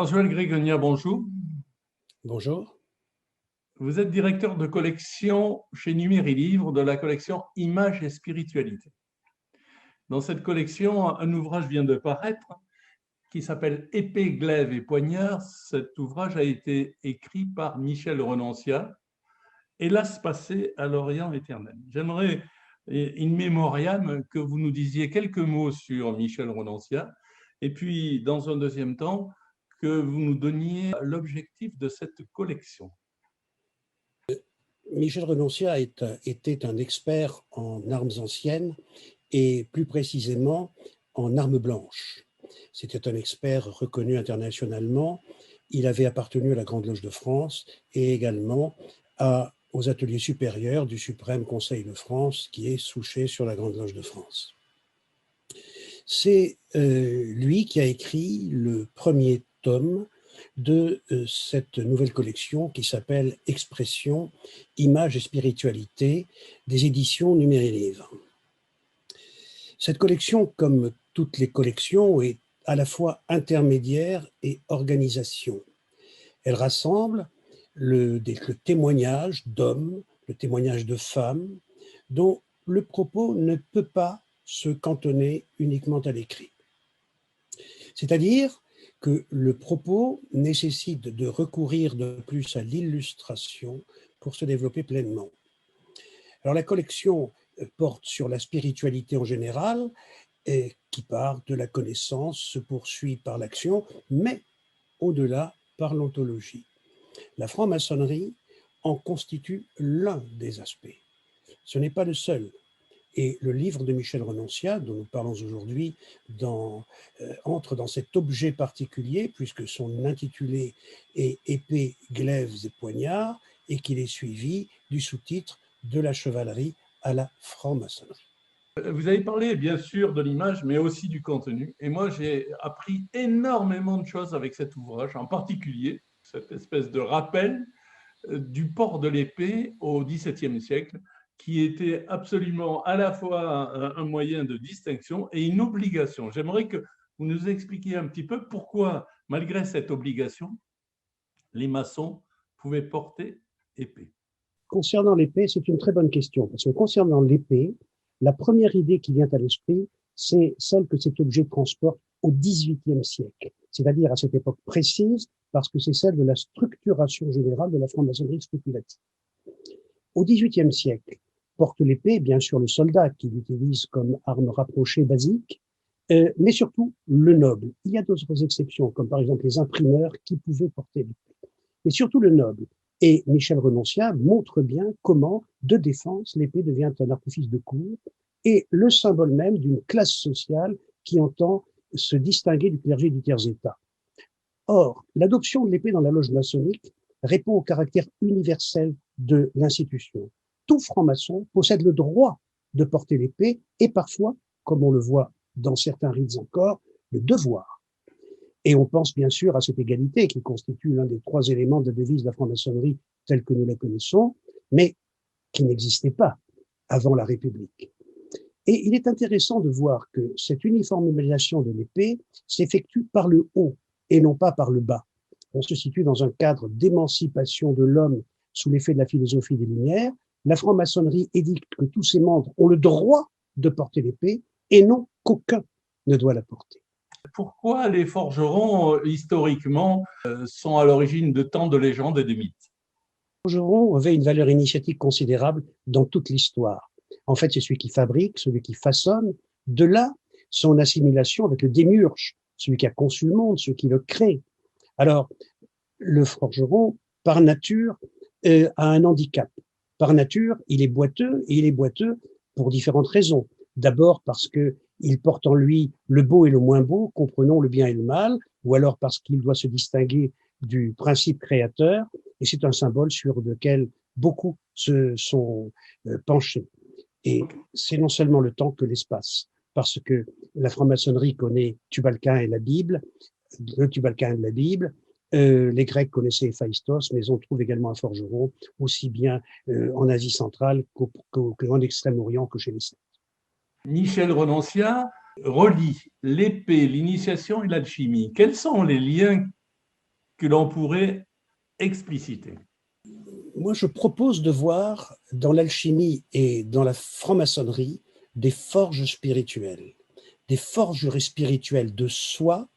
Jean-Joël Grégonia, bonjour. Bonjour. Vous êtes directeur de collection chez Numéril-Livre de la collection Images et Spiritualité. Dans cette collection, un ouvrage vient de paraître qui s'appelle Épée, glaive et poignard. Cet ouvrage a été écrit par Michel Renonciat, Hélas passé à l'Orient éternel. J'aimerais, in memoriam, que vous nous disiez quelques mots sur Michel Renonciat et puis, dans un deuxième temps, que vous nous donniez l'objectif de cette collection. Michel Renonciat était un expert en armes anciennes et plus précisément en armes blanches. C'était un expert reconnu internationalement. Il avait appartenu à la Grande Loge de France et également aux ateliers supérieurs du Suprême Conseil de France qui est souché sur la Grande Loge de France. C'est lui qui a écrit le premier tome de cette nouvelle collection qui s'appelle Expression, Images et Spiritualité des éditions Numéril-Livre. Cette collection, comme toutes les collections, est à la fois intermédiaire et organisation. Elle rassemble le témoignage d'hommes, le témoignage de femmes, dont le propos ne peut pas se cantonner uniquement à l'écrit. C'est-à-dire que le propos nécessite de recourir de plus à l'illustration pour se développer pleinement. Alors la collection porte sur la spiritualité en général, qui part de la connaissance, se poursuit par l'action, mais au-delà par l'ontologie. La franc-maçonnerie en constitue l'un des aspects. Ce n'est pas le seul. Et le livre de Michel Renonciat, dont nous parlons aujourd'hui, entre dans cet objet particulier, puisque son intitulé est Épée, glaives et poignards, et qu'il est suivi du sous-titre De la chevalerie à la franc-maçonnerie. Vous avez parlé bien sûr de l'image, mais aussi du contenu. Et moi, j'ai appris énormément de choses avec cet ouvrage, en particulier cette espèce de rappel du port de l'épée au XVIIe siècle, qui était absolument à la fois un moyen de distinction et une obligation. J'aimerais que vous nous expliquiez un petit peu pourquoi, malgré cette obligation, les maçons pouvaient porter épée. Concernant l'épée, c'est une très bonne question, parce que concernant l'épée, la première idée qui vient à l'esprit, c'est celle que cet objet transporte au XVIIIe siècle, c'est-à-dire à cette époque précise, parce que c'est celle de la structuration générale de la franc-maçonnerie spéculative. Au XVIIIe siècle, porte l'épée, bien sûr le soldat qui l'utilise comme arme rapprochée basique, mais surtout le noble. Il y a d'autres exceptions, comme par exemple les imprimeurs qui pouvaient porter l'épée, mais surtout le noble. Et Michel Renonciat montre bien comment, de défense, l'épée devient un artifice de cour et le symbole même d'une classe sociale qui entend se distinguer du clergé du tiers-état. Or, l'adoption de l'épée dans la loge maçonnique répond au caractère universel de l'institution. Tout franc-maçon possède le droit de porter l'épée et parfois, comme on le voit dans certains rites encore, le devoir. Et on pense bien sûr à cette égalité qui constitue l'un des trois éléments de la devise de la franc-maçonnerie telle que nous la connaissons, mais qui n'existait pas avant la République. Et il est intéressant de voir que cette uniformisation de l'épée s'effectue par le haut et non pas par le bas. On se situe dans un cadre d'émancipation de l'homme sous l'effet de la philosophie des Lumières. La franc-maçonnerie édicte que tous ses membres ont le droit de porter l'épée et non qu'aucun ne doit la porter. Pourquoi les forgerons, historiquement, sont à l'origine de tant de légendes et de mythes? Les forgerons avaient une valeur initiatique considérable dans toute l'histoire. En fait, c'est celui qui fabrique, celui qui façonne. De là, son assimilation avec le démiurge, celui qui a conçu le monde, celui qui le crée. Alors, le forgeron, par nature, a un handicap. Par nature, il est boiteux, et il est boiteux pour différentes raisons. D'abord parce qu'il porte en lui le beau et le moins beau, comprenons le bien et le mal, ou alors parce qu'il doit se distinguer du principe créateur, et c'est un symbole sur lequel beaucoup se sont penchés. Et c'est non seulement le temps que l'espace, parce que la franc-maçonnerie connaît Tubal-Caïn et la Bible, le Tubal-Caïn de la Bible, les Grecs connaissaient Héphaïstos, mais on trouve également un forgeron, aussi bien en Asie centrale qu'en Extrême-Orient que chez les Celtes. Michel Renonciat relie l'épée, l'initiation et l'alchimie. Quels sont les liens que l'on pourrait expliciter? Moi, je propose de voir dans l'alchimie et dans la franc-maçonnerie des forges spirituelles de soi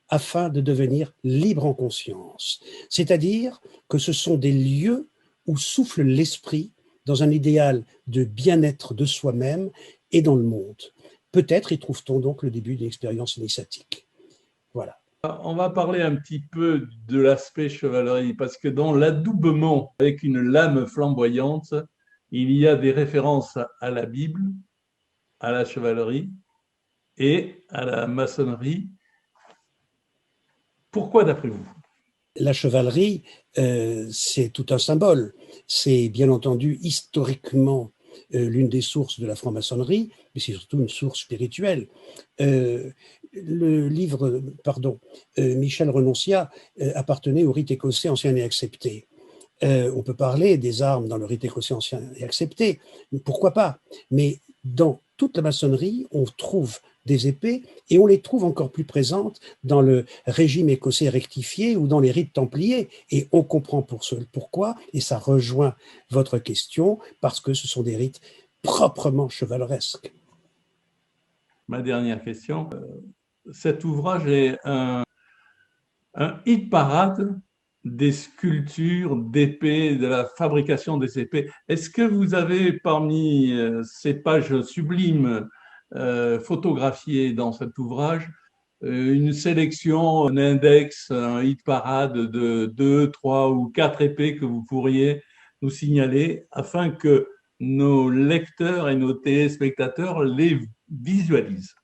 afin de devenir libre en conscience. C'est-à-dire que ce sont des lieux où souffle l'esprit dans un idéal de bien-être de soi-même et dans le monde. Peut-être y trouve-t-on donc le début d'une expérience initiatique. Voilà. On va parler un petit peu de l'aspect chevalerie, parce que dans l'adoubement avec une lame flamboyante, il y a des références à la Bible, à la chevalerie et à la maçonnerie. Pourquoi d'après vous? La chevalerie, c'est tout un symbole. C'est bien entendu historiquement l'une des sources de la franc-maçonnerie, mais c'est surtout une source spirituelle. Le livre, Michel Renonciat appartenait au rite écossais ancien et accepté. On peut parler des armes dans le rite écossais ancien et accepté, pourquoi pas? Mais dans toute la maçonnerie, on trouve des épées et on les trouve encore plus présentes dans le régime écossais rectifié ou dans les rites templiers. Et on comprend pourquoi, et ça rejoint votre question, parce que ce sont des rites proprement chevaleresques. Ma dernière question, cet ouvrage est un hit parade des sculptures d'épées, de la fabrication des épées. Est-ce que vous avez parmi ces pages sublimes photographiées dans cet ouvrage une sélection, un index, un hit parade de 2, 3 ou 4 épées que vous pourriez nous signaler afin que nos lecteurs et nos téléspectateurs les visualisent?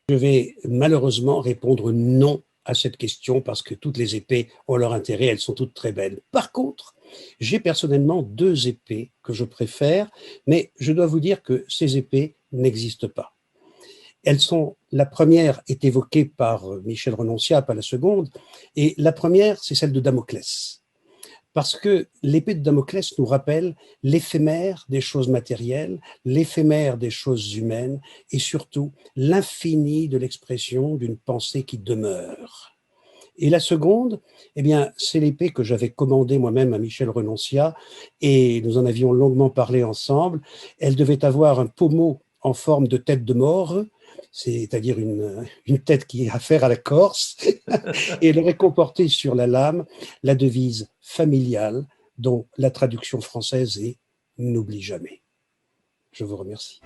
Je vais malheureusement répondre non à cette question parce que toutes les épées ont leur intérêt, elles sont toutes très belles. Par contre, j'ai personnellement 2 épées que je préfère, mais je dois vous dire que ces épées n'existent pas. La première est évoquée par Michel Renonciat, pas la seconde, et la première, c'est celle de Damoclès. Parce que l'épée de Damoclès nous rappelle l'éphémère des choses matérielles, l'éphémère des choses humaines, et surtout l'infini de l'expression d'une pensée qui demeure. Et la seconde, eh bien, c'est l'épée que j'avais commandée moi-même à Michel Renonciat, et nous en avions longuement parlé ensemble. Elle devait avoir un pommeau en forme de tête de mort, c'est-à-dire une tête qui est à faire à la Corse, et elle aurait comporté sur la lame la devise familiale dont la traduction française est « N'oublie jamais ». Je vous remercie.